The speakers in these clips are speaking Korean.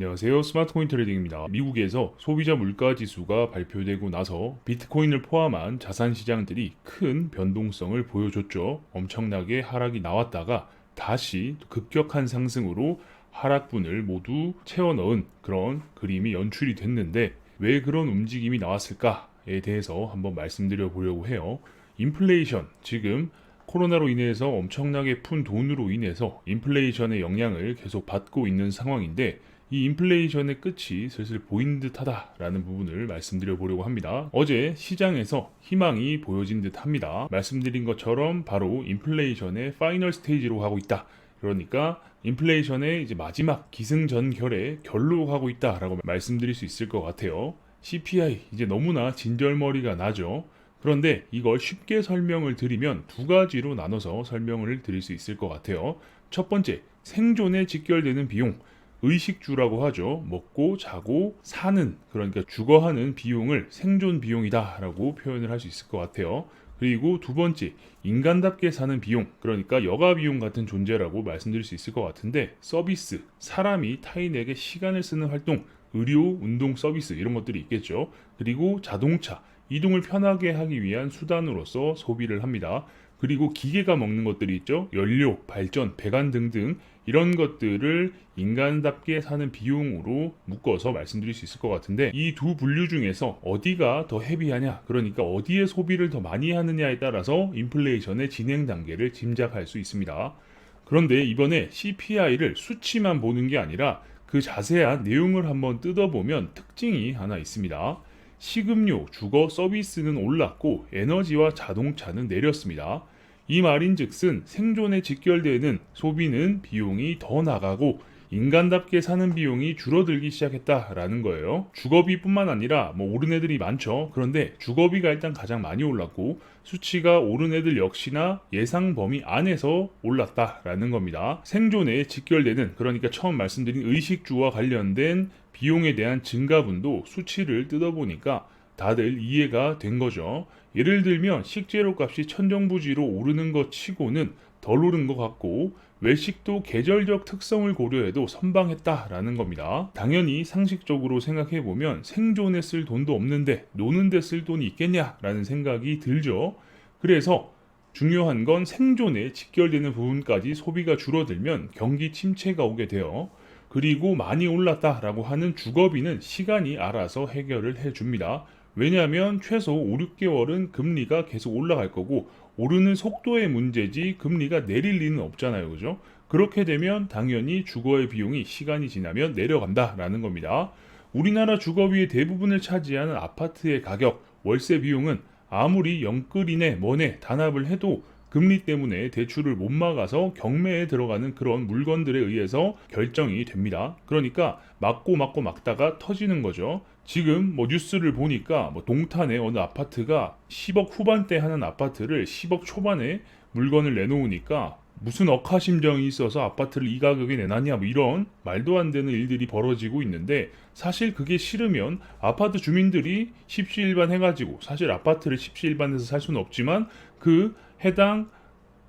안녕하세요. 스마트코인 트레이딩입니다. 미국에서 소비자 물가 지수가 발표되고 나서 비트코인을 포함한 자산 시장들이 큰 변동성을 보여줬죠. 엄청나게 하락이 나왔다가 다시 급격한 상승으로 하락분을 모두 채워 넣은 그런 그림이 연출이 됐는데 왜 그런 움직임이 나왔을까에 대해서 한번 말씀드려 보려고 해요. 인플레이션, 지금 코로나로 인해서 엄청나게 푼 돈으로 인해서 인플레이션의 영향을 계속 받고 있는 상황인데 이 인플레이션의 끝이 슬슬 보이는 듯하다라는 부분을 말씀드려 보려고 합니다. 어제 시장에서 희망이 보여진 듯합니다. 말씀드린 것처럼 바로 인플레이션의 파이널 스테이지로 가고 있다. 그러니까 인플레이션의 이제 마지막 기승전결에 결로 가고 있다라고 말씀드릴 수 있을 것 같아요. CPI 이제 너무나 진절머리가 나죠. 그런데 이걸 쉽게 설명을 드리면 두 가지로 나눠서 설명을 드릴 수 있을 것 같아요. 첫 번째, 생존에 직결되는 비용, 의식주라고 하죠. 먹고 자고 사는, 그러니까 주거하는 비용을 생존 비용이다라고 표현을 할 수 있을 것 같아요. 그리고 두 번째, 인간답게 사는 비용, 그러니까 여가 비용 같은 존재라고 말씀드릴 수 있을 것 같은데, 서비스, 사람이 타인에게 시간을 쓰는 활동, 의료, 운동 서비스 이런 것들이 있겠죠. 그리고 자동차, 이동을 편하게 하기 위한 수단으로서 소비를 합니다. 그리고 기계가 먹는 것들이 있죠. 연료, 발전, 배관 등등 이런 것들을 인간답게 사는 비용으로 묶어서 말씀드릴 수 있을 것 같은데 이 두 분류 중에서 어디가 더 헤비하냐, 그러니까 어디에 소비를 더 많이 하느냐에 따라서 인플레이션의 진행 단계를 짐작할 수 있습니다. 그런데 이번에 CPI를 수치만 보는 게 아니라 그 자세한 내용을 한번 뜯어보면 특징이 하나 있습니다. 식음료, 주거, 서비스는 올랐고 에너지와 자동차는 내렸습니다. 이 말인즉슨 생존에 직결되는 소비는 비용이 더 나가고 인간답게 사는 비용이 줄어들기 시작했다라는 거예요. 주거비뿐만 아니라 오른 애들이 많죠. 그런데 주거비가 일단 가장 많이 올랐고 수치가 오른 애들 역시나 예상 범위 안에서 올랐다라는 겁니다. 생존에 직결되는, 그러니까 처음 말씀드린 의식주와 관련된 비용에 대한 증가분도 수치를 뜯어보니까 다들 이해가 된 거죠. 예를 들면 식재료 값이 천정부지로 오르는 것 치고는 덜 오른 것 같고 외식도 계절적 특성을 고려해도 선방했다라는 겁니다. 당연히 상식적으로 생각해보면 생존에 쓸 돈도 없는데 노는 데 쓸 돈이 있겠냐라는 생각이 들죠. 그래서 중요한 건 생존에 직결되는 부분까지 소비가 줄어들면 경기 침체가 오게 돼요. 그리고 많이 올랐다라고 하는 주거비는 시간이 알아서 해결을 해줍니다. 왜냐하면 최소 5, 6개월은 금리가 계속 올라갈 거고 오르는 속도의 문제지 금리가 내릴 리는 없잖아요. 그죠? 그렇게 되면 당연히 주거의 비용이 시간이 지나면 내려간다라는 겁니다. 우리나라 주거비의 대부분을 차지하는 아파트의 가격, 월세 비용은 아무리 영끌이네 뭐네 단합을 해도 금리 때문에 대출을 못 막아서 경매에 들어가는 그런 물건들에 의해서 결정이 됩니다. 그러니까 막고 막다가 터지는 거죠. 지금 뉴스를 보니까 동탄의 어느 아파트가 10억 후반대 하는 아파트를 10억 초반에 물건을 내놓으니까 무슨 억하심정이 있어서 아파트를 이 가격에 내놨냐 이런 말도 안 되는 일들이 벌어지고 있는데 사실 그게 싫으면 아파트 주민들이 십시일반 해가지고, 사실 아파트를 십시일반해서 살 수는 없지만 그 해당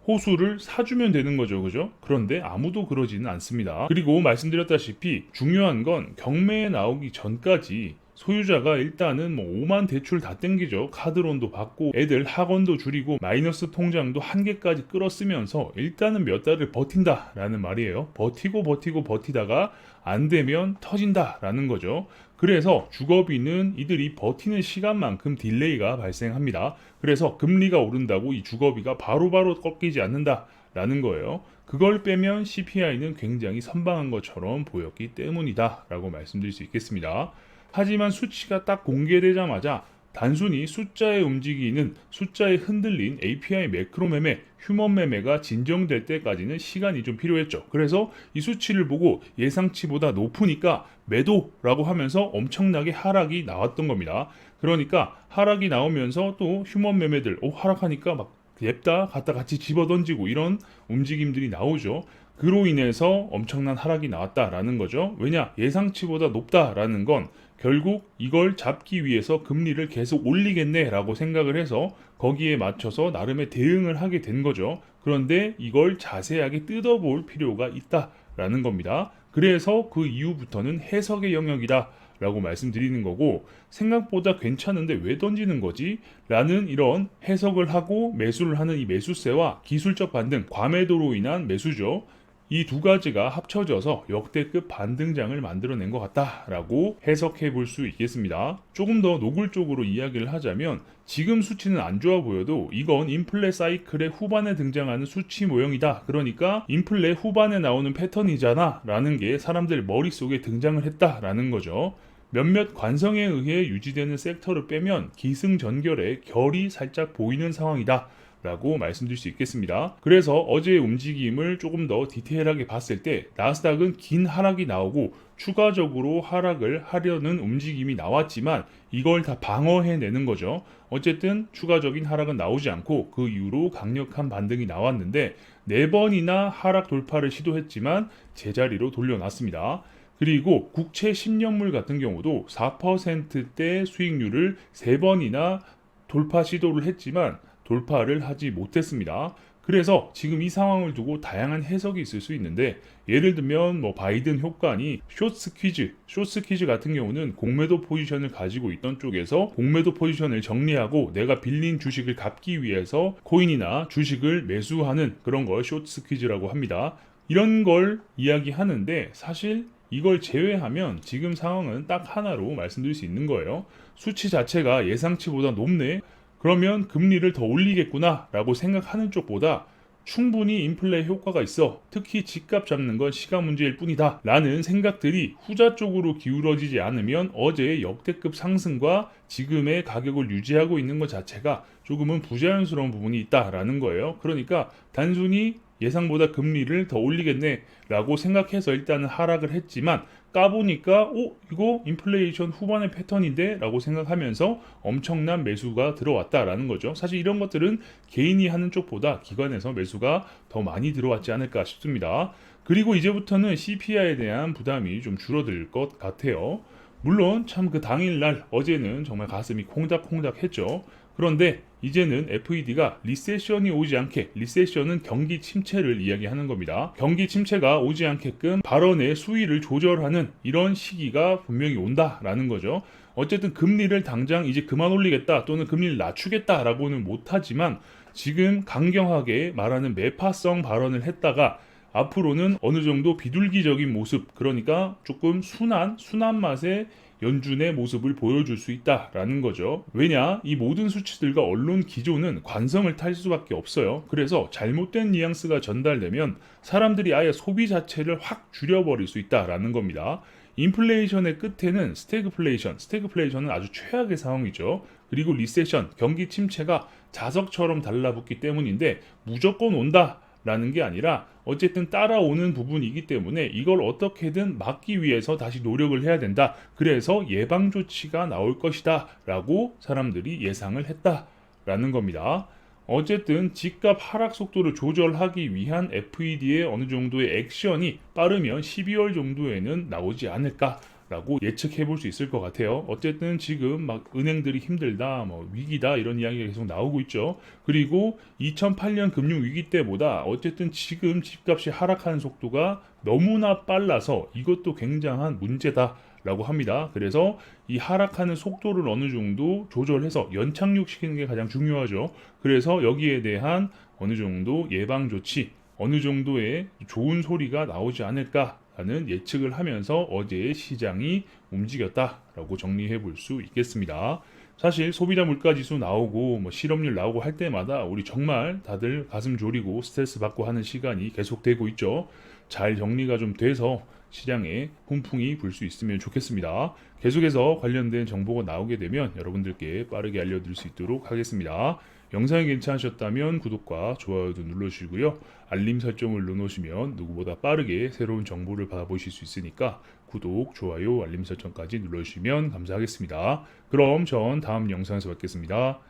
호수를 사주면 되는 거죠. 그죠? 그런데 아무도 그러지는 않습니다. 그리고 말씀드렸다시피 중요한 건 경매에 나오기 전까지 소유자가 일단은 5만 대출 다 땡기죠. 카드론도 받고 애들 학원도 줄이고 마이너스 통장도 한 개까지 끌어쓰면서 일단은 몇 달을 버틴다라는 말이에요. 버티다가 안 되면 터진다라는 거죠. 그래서 주거비는 이들이 버티는 시간만큼 딜레이가 발생합니다. 그래서 금리가 오른다고 이 주거비가 바로바로 꺾이지 않는다라는 거예요. 그걸 빼면 CPI는 굉장히 선방한 것처럼 보였기 때문이다 라고 말씀드릴 수 있겠습니다. 하지만 수치가 딱 공개되자마자 단순히 숫자에 움직이는, 숫자에 흔들린 API 매크로 매매, 휴먼 매매가 진정될 때까지는 시간이 좀 필요했죠. 그래서 이 수치를 보고 예상치보다 높으니까 매도라고 하면서 엄청나게 하락이 나왔던 겁니다. 그러니까 하락이 나오면서 또 휴먼 매매들 하락하니까 막 냅다 갖다 같이 집어던지고 이런 움직임들이 나오죠. 그로 인해서 엄청난 하락이 나왔다라는 거죠. 왜냐? 예상치보다 높다라는 건 결국 이걸 잡기 위해서 금리를 계속 올리겠네라고 생각을 해서 거기에 맞춰서 나름의 대응을 하게 된 거죠. 그런데 이걸 자세하게 뜯어볼 필요가 있다라는 겁니다. 그래서 그 이후부터는 해석의 영역이다 라고 말씀드리는 거고, 생각보다 괜찮은데 왜 던지는 거지? 라는 이런 해석을 하고 매수를 하는 이 매수세와 기술적 반등, 과매도로 인한 매수죠. 이 두 가지가 합쳐져서 역대급 반등장을 만들어낸 것 같다라고 해석해 볼 수 있겠습니다. 조금 더 노골적으로 이야기를 하자면, 지금 수치는 안 좋아 보여도 이건 인플레 사이클의 후반에 등장하는 수치 모형이다. 그러니까 인플레 후반에 나오는 패턴이잖아 라는 게 사람들 머릿속에 등장을 했다라는 거죠. 몇몇 관성에 의해 유지되는 섹터를 빼면 기승전결의 결이 살짝 보이는 상황이다 라고 말씀드릴 수 있겠습니다. 그래서 어제의 움직임을 조금 더 디테일하게 봤을 때 나스닥은 긴 하락이 나오고 추가적으로 하락을 하려는 움직임이 나왔지만 이걸 다 방어해내는 거죠. 어쨌든 추가적인 하락은 나오지 않고 그 이후로 강력한 반등이 나왔는데 4번이나 하락 돌파를 시도했지만 제자리로 돌려놨습니다. 그리고 국채 10년물 같은 경우도 4%대 수익률을 3번이나 돌파 시도를 했지만 돌파를 하지 못했습니다. 그래서 지금 이 상황을 두고 다양한 해석이 있을 수 있는데, 예를 들면 바이든 효과니 숏스퀴즈 같은 경우는 공매도 포지션을 가지고 있던 쪽에서 공매도 포지션을 정리하고 내가 빌린 주식을 갚기 위해서 코인이나 주식을 매수하는 그런 걸 숏스퀴즈라고 합니다. 이런 걸 이야기하는데, 사실 이걸 제외하면 지금 상황은 딱 하나로 말씀드릴 수 있는 거예요. 수치 자체가 예상치보다 높네. 그러면 금리를 더 올리겠구나 라고 생각하는 쪽보다 충분히 인플레 효과가 있어, 특히 집값 잡는 건 시간 문제일 뿐이다 라는 생각들이 후자 쪽으로 기울어지지 않으면 어제의 역대급 상승과 지금의 가격을 유지하고 있는 것 자체가 조금은 부자연스러운 부분이 있다라는 거예요. 그러니까 단순히 예상보다 금리를 더 올리겠네 라고 생각해서 일단은 하락을 했지만, 까보니까 이거 인플레이션 후반의 패턴인데 라고 생각하면서 엄청난 매수가 들어왔다라는 거죠. 사실 이런 것들은 개인이 하는 쪽보다 기관에서 매수가 더 많이 들어왔지 않을까 싶습니다. 그리고 이제부터는 CPI에 대한 부담이 좀 줄어들 것 같아요. 물론 참 그 당일날 어제는 정말 가슴이 콩닥콩닥 했죠. 그런데 이제는 FED가 리세션이 오지 않게, 리세션은 경기 침체를 이야기하는 겁니다. 경기 침체가 오지 않게끔 발언의 수위를 조절하는 이런 시기가 분명히 온다라는 거죠. 어쨌든 금리를 당장 이제 그만 올리겠다 또는 금리를 낮추겠다라고는 못하지만, 지금 강경하게 말하는 매파성 발언을 했다가 앞으로는 어느 정도 비둘기적인 모습, 그러니까 조금 순한 맛의 연준의 모습을 보여줄 수 있다라는 거죠. 왜냐? 이 모든 수치들과 언론 기조는 관성을 탈 수밖에 없어요. 그래서 잘못된 뉘앙스가 전달되면 사람들이 아예 소비 자체를 확 줄여버릴 수 있다라는 겁니다. 인플레이션의 끝에는 스태그플레이션은 아주 최악의 상황이죠. 그리고 리세션, 경기 침체가 자석처럼 달라붙기 때문인데 무조건 온다 라는 게 아니라 어쨌든 따라오는 부분이기 때문에 이걸 어떻게든 막기 위해서 다시 노력을 해야 된다. 그래서 예방 조치가 나올 것이다 라고 사람들이 예상을 했다라는 겁니다. 어쨌든 집값 하락 속도를 조절하기 위한 FED의 어느 정도의 액션이 빠르면 12월 정도에는 나오지 않을까 라고 예측해 볼 수 있을 것 같아요. 어쨌든 지금 막 은행들이 힘들다, 위기다 이런 이야기가 계속 나오고 있죠. 그리고 2008년 금융위기 때보다 어쨌든 지금 집값이 하락하는 속도가 너무나 빨라서 이것도 굉장한 문제다 라고 합니다. 그래서 이 하락하는 속도를 어느 정도 조절해서 연착륙시키는 게 가장 중요하죠. 그래서 여기에 대한 어느 정도 예방 조치, 어느 정도의 좋은 소리가 나오지 않을까 라는 예측을 하면서 어제의 시장이 움직였다라고 정리해 볼 수 있겠습니다. 사실 소비자 물가지수 나오고 실업률 나오고 할 때마다 우리 정말 다들 가슴 졸이고 스트레스 받고 하는 시간이 계속되고 있죠. 잘 정리가 좀 돼서 시장에 훈풍이 불 수 있으면 좋겠습니다. 계속해서 관련된 정보가 나오게 되면 여러분들께 빠르게 알려드릴 수 있도록 하겠습니다. 영상이 괜찮으셨다면 구독과 좋아요도 눌러주시고요. 알림 설정을 눌러놓으시면 누구보다 빠르게 새로운 정보를 받아보실 수 있으니까 구독, 좋아요, 알림 설정까지 눌러주시면 감사하겠습니다. 그럼 전 다음 영상에서 뵙겠습니다.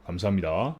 감사합니다.